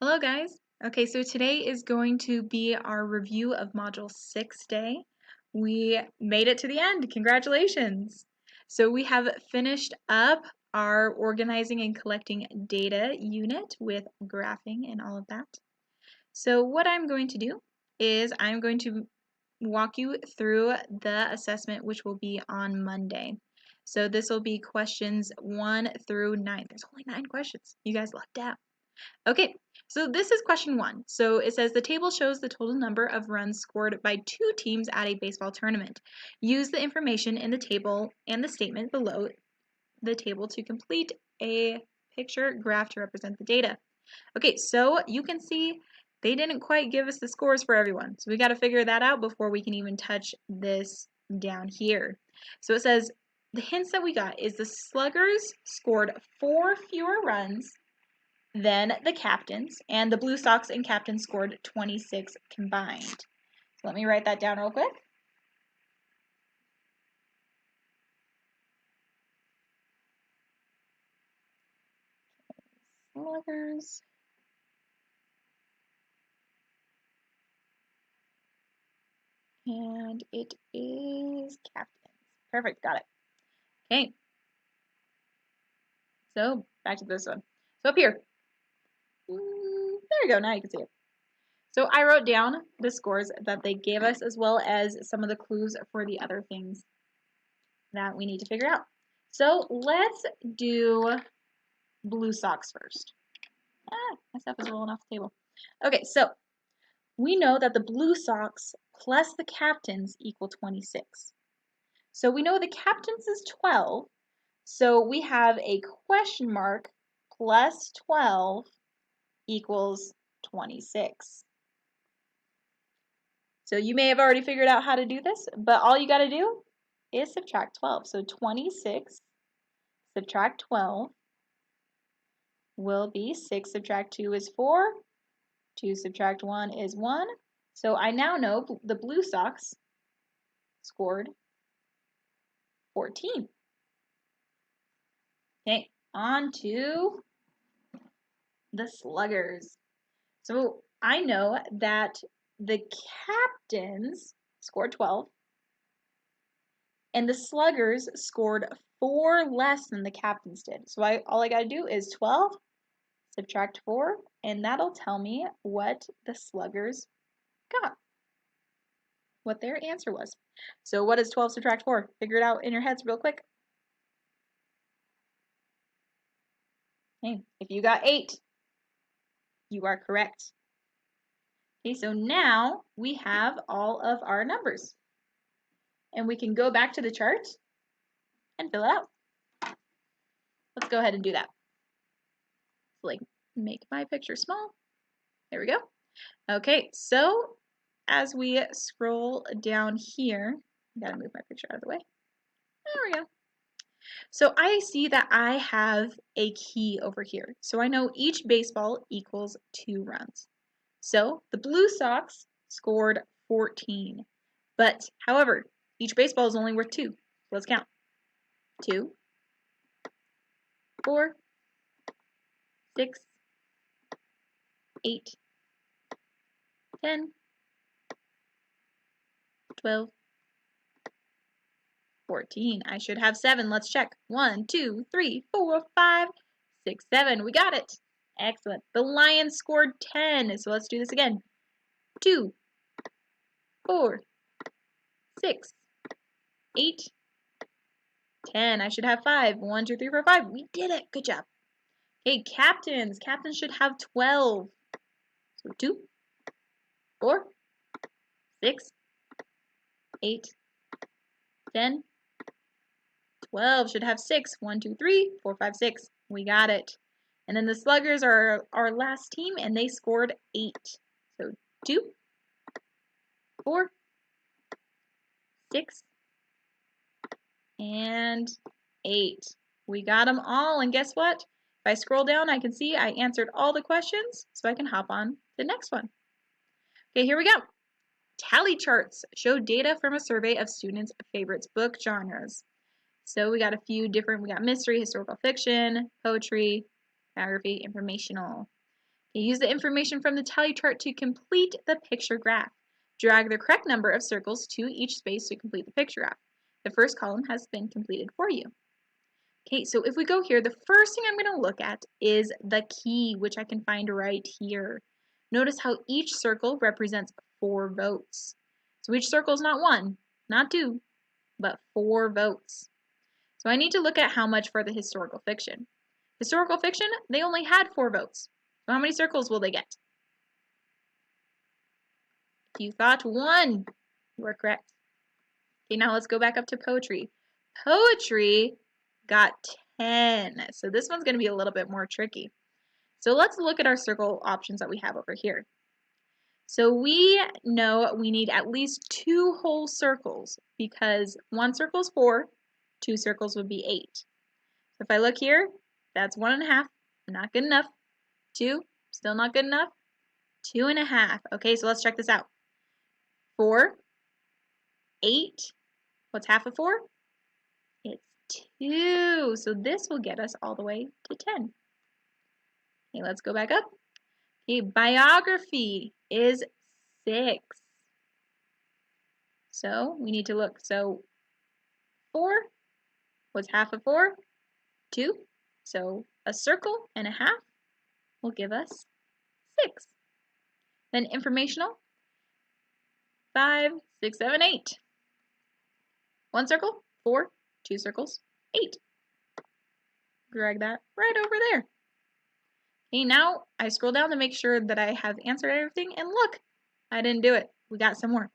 Hello guys! Okay, so today is going to be our review of Module 6 day. We made it to the end. Congratulations! So we have finished up our organizing and collecting data unit with graphing and all of that. So what I'm going to do is I'm going to walk you through the assessment, which will be on Monday. So this will be questions 1 through 9. There's only 9 questions. You guys lucked out. Okay, so this is question 1. So it says the table shows the total number of runs scored by two teams at a baseball tournament. Use the information in the table and the statement below the table to complete a picture graph to represent the data. Okay, so you can see they didn't quite give us the scores for everyone. So we got to figure that out before we can even touch this down here. So it says the hints that we got is the Sluggers scored 4 fewer runs than the captains, and the Blue Sox and captains scored 26 combined. So let me write that down real quick. Sluggers. And it is captains. Perfect, got it. Okay. So back to this one. So up here. There we go, now you can see it. So I wrote down the scores that they gave us as well as some of the clues for the other things that we need to figure out. So let's do Blue Sox first. My stuff is rolling off the table. Okay, so we know that the Blue Sox plus the captains equal 26. So we know the captains is 12. So we have a question mark plus 12 equals 26. So you may have already figured out how to do this, but all you got to do is subtract 12. So 26 subtract 12 will be 6 subtract 2 is 4. 2 subtract 1 is 1. So I now know the Blue Sox scored 14. Okay, on to the Sluggers. So I know that the captains scored 12 and the Sluggers scored 4 less than the captains did. So all I got to do is 12 subtract 4 and that'll tell me what the Sluggers got, what their answer was. So what is 12 subtract 4? Figure it out in your heads real quick. Okay, if you got 8, you are correct. Okay, so now we have all of our numbers. And we can go back to the chart and fill it out. Let's go ahead and do that. Like, make my picture small. There we go. Okay, so as we scroll down here, I gotta move my picture out of the way. There we go. So I see that I have a key over here. So I know each baseball equals 2 runs. So the Blue Sox scored 14. But, however, each baseball is only worth 2. Let's count. 2, 4, 6, 8, 10, 12, 14. I should have 7. Let's check. 1, 2, 3, 4, 5, 6, 7. We got it. Excellent. The Lions scored 10. So let's do this again. 2, 4, 6, 8, 10. I should have 5. 1, 2, 3, 4, 5. We did it. Good job. Okay, captains. Captains should have 12. So 2, 4, 6, 8, 10, 12 should have 6. 1, 2, 3, 4, 5, 6. We got it. And then the Sluggers are our last team, and they scored 8. So 2, 4, 6, and 8. We got them all, and guess what? If I scroll down, I can see I answered all the questions, so I can hop on to the next one. Okay, here we go. Tally charts show data from a survey of students' favorites book genres. So we got a few different, we got mystery, historical fiction, poetry, biography, informational. Use the information from the tally chart to complete the picture graph. Drag the correct number of circles to each space to complete the picture graph. The first column has been completed for you. Okay, so if we go here, the first thing I'm going to look at is the key, which I can find right here. Notice how each circle represents 4 votes. So each circle is not 1, not 2, but 4 votes. So I need to look at how much for the historical fiction. Historical fiction, they only had 4 votes. So how many circles will they get? You thought 1. You are correct. Okay, now let's go back up to poetry. Poetry got 10. So this one's going to be a little bit more tricky. So let's look at our circle options that we have over here. So we know we need at least 2 whole circles because 1 circle is 4, 2 circles would be 8. So if I look here, that's 1.5, not good enough. 2, still not good enough. 2.5. Okay, so let's check this out. 4, 8, what's half of 4? It's 2. So this will get us all the way to 10. Okay, let's go back up. Okay, biography is 6. So we need to look. So 4, what's half of 4? 2. So a circle and a half will give us 6. Then informational, 5, 6, 7, 8. 1 circle, 4, 2 circles, 8. Drag that right over there. Okay, now I scroll down to make sure that I have answered everything, and look, I didn't do it. We got some more.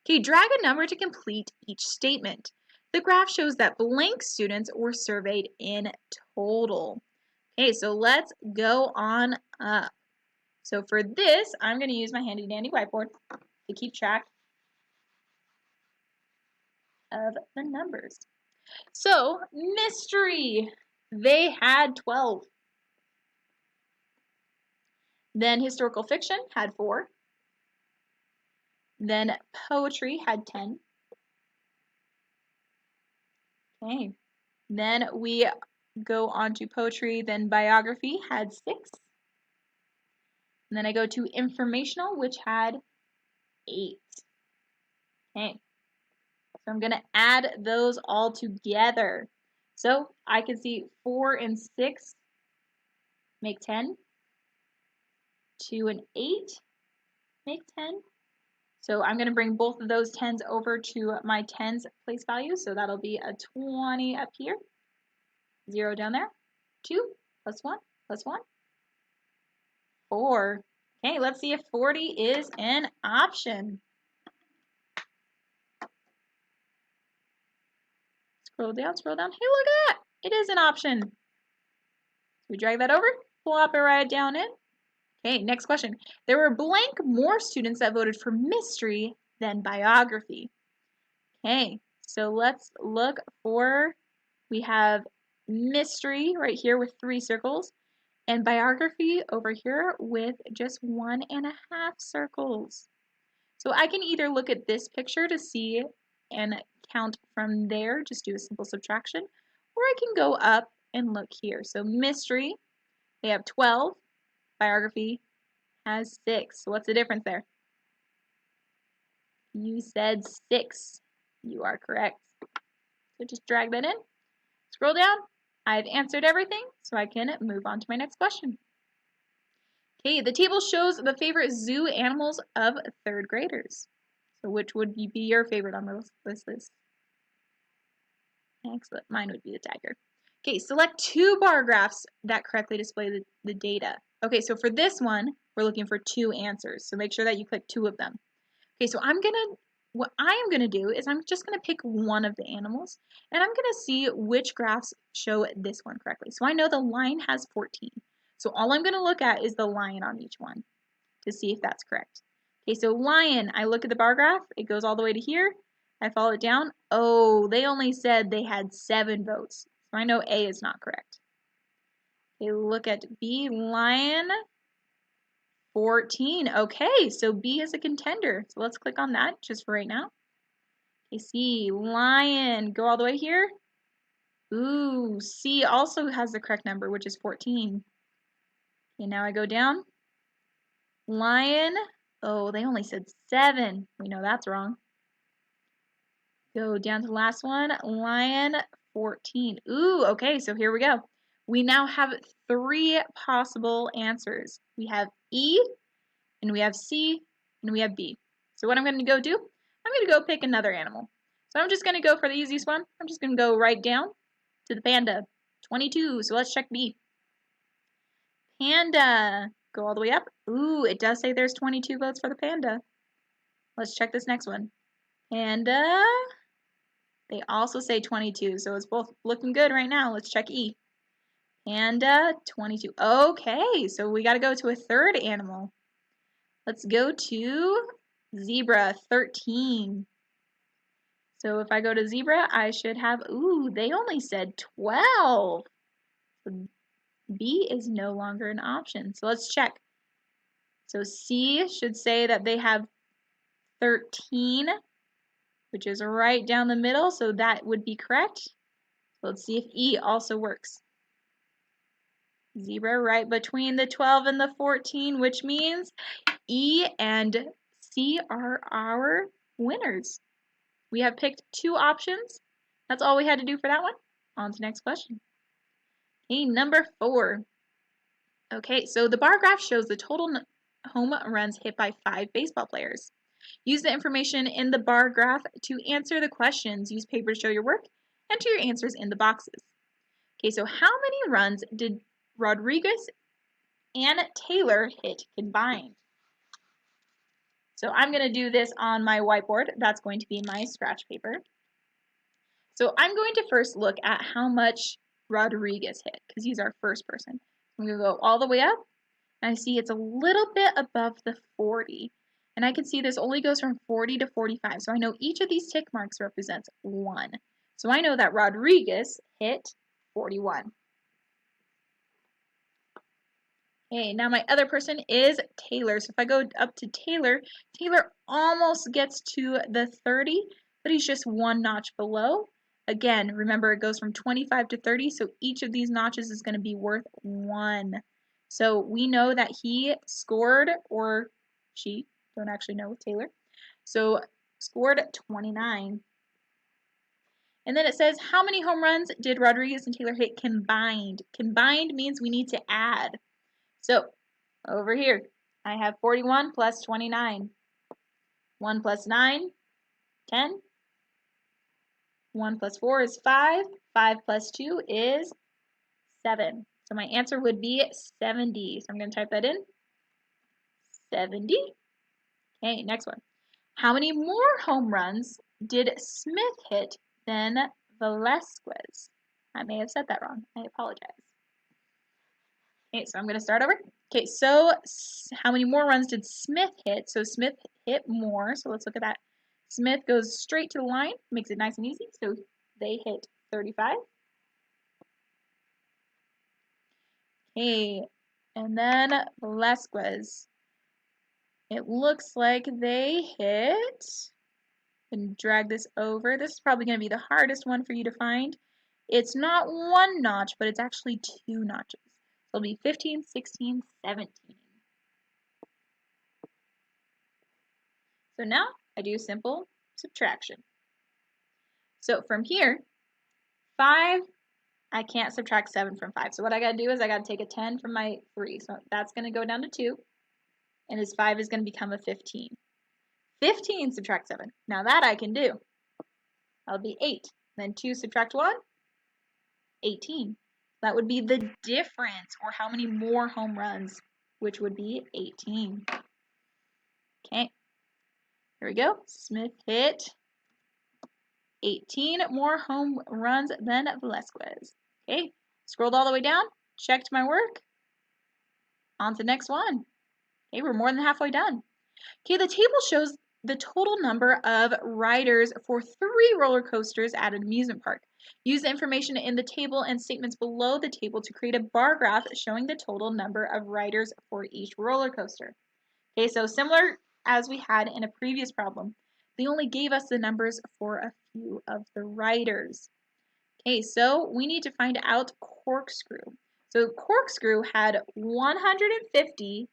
Okay, drag a number to complete each statement. The graph shows that blank students were surveyed in total. Okay, so let's go on up. So for this, I'm going to use my handy dandy whiteboard to keep track of the numbers. So, mystery, they had 12. Then historical fiction had 4. Then poetry had 10. Okay. Then we go on to poetry, then biography had 6. And then I go to informational, which had 8. Okay. So I'm going to add those all together. So I can see 4 and 6 make 10. 2 and 8 make 10. So I'm going to bring both of those 10s over to my 10s place value. So that'll be a 20 up here. 0 down there. 2 plus 1 plus 1. 4. Okay, let's see if 40 is an option. Scroll down, scroll down. Hey, look at that. It is an option. So we drag that over, plop it right down in. Okay, next question. There were blank more students that voted for mystery than biography. Okay, so let's look for, we have mystery right here with 3 circles, and biography over here with just 1.5 circles. So I can either look at this picture to see and count from there, just do a simple subtraction, or I can go up and look here. So mystery, they have 12, biography has 6. So what's the difference there? You said 6. You are correct. So just drag that in, scroll down. I've answered everything, so I can move on to my next question. Okay, the table shows the favorite zoo animals of 3rd graders. So which would be your favorite on this list? Excellent. Mine would be the tiger. Okay, select 2 bar graphs that correctly display the data. Okay, so for this one, we're looking for 2 answers. So make sure that you click 2 of them. Okay, so what I am gonna do is I'm just gonna pick one of the animals, and I'm gonna see which graphs show this one correctly. So I know the lion has 14. So all I'm gonna look at is the lion on each one to see if that's correct. Okay, so lion, I look at the bar graph, it goes all the way to here. I follow it down. Oh, they only said they had 7 votes. So I know A is not correct. Okay, look at B, lion, 14. Okay, so B is a contender. So let's click on that just for right now. Okay, C, lion, go all the way here. Ooh, C also has the correct number, which is 14. Okay, now I go down. Lion, oh, they only said 7. We know that's wrong. Go down to the last one. Lion, 14. Ooh, okay, so here we go. We now have 3 possible answers. We have E, and we have C, and we have B. So what I'm going to go do, I'm going to go pick another animal. So I'm just going to go for the easiest one. I'm just going to go right down to the panda. 22, so let's check B. Panda. Go all the way up. Ooh, it does say there's 22 votes for the panda. Let's check this next one. Panda. They also say 22, so it's both looking good right now. Let's check E. Panda, 22. Okay, so we got to go to a third animal. Let's go to zebra, 13. So if I go to zebra, I should have, ooh, they only said 12. So B is no longer an option. So let's check. So C should say that they have 13, which is right down the middle, so that would be correct. So let's see if E also works. Zebra right between the 12 and the 14, which means E and C are our winners. We have picked 2 options. That's all we had to do for that one. On to the next question. Okay, number 4. Okay, so the bar graph shows the total home runs hit by 5 baseball players. Use the information in the bar graph to answer the questions. Use paper to show your work. Enter your answers in the boxes. Okay, so how many runs did Rodriguez and Taylor hit combined? So I'm going to do this on my whiteboard. That's going to be my scratch paper. So I'm going to first look at how much Rodriguez hit because he's our first person. I'm going to go all the way up, and I see it's a little bit above the 40. And I can see this only goes from 40 to 45. So I know each of these tick marks represents 1. So I know that Rodriguez hit 41. Okay, now my other person is Taylor. So if I go up to Taylor, Taylor almost gets to the 30, but he's just 1 notch below. Again, remember it goes from 25 to 30, so each of these notches is going to be worth 1. So we know that he scored, or she, don't actually know with Taylor, so scored 29. And then it says, how many home runs did Rodriguez and Taylor hit combined? Combined means we need to add. So over here, I have 41 plus 29. 1 plus 9, 10. 1 plus 4 is 5. 5 plus 2 is 7. So my answer would be 70. So I'm going to type that in. 70. Okay, next one. How many more home runs did Smith hit than Velasquez? I may have said that wrong. I apologize. Okay, so I'm going to start over. Okay, so how many more runs did Smith hit? So Smith hit more. So let's look at that. Smith goes straight to the line, makes it nice and easy. So they hit 35. Okay, and then Velasquez. It looks like they hit, and drag this over. This is probably going to be the hardest one for you to find. It's not 1 notch, but it's actually 2 notches. So it'll be 15, 16, 17. So now I do simple subtraction. So from here, 5, I can't subtract 7 from 5. So what I got to do is I got to take a 10 from my 3. So that's going to go down to 2. And his 5 is going to become a 15. 15 subtract 7. Now that I can do. That'll be 8. Then 2 subtract 1, 18. That would be the difference, or how many more home runs, which would be 18. Okay. Here we go. Smith hit 18 more home runs than Velasquez. Okay. Scrolled all the way down. Checked my work. On to the next one. Okay, we're more than halfway done. Okay, the table shows the total number of riders for 3 roller coasters at an amusement park. Use the information in the table and statements below the table to create a bar graph showing the total number of riders for each roller coaster. Okay, so similar as we had in a previous problem, they only gave us the numbers for a few of the riders. Okay, so we need to find out Corkscrew. So Corkscrew had 150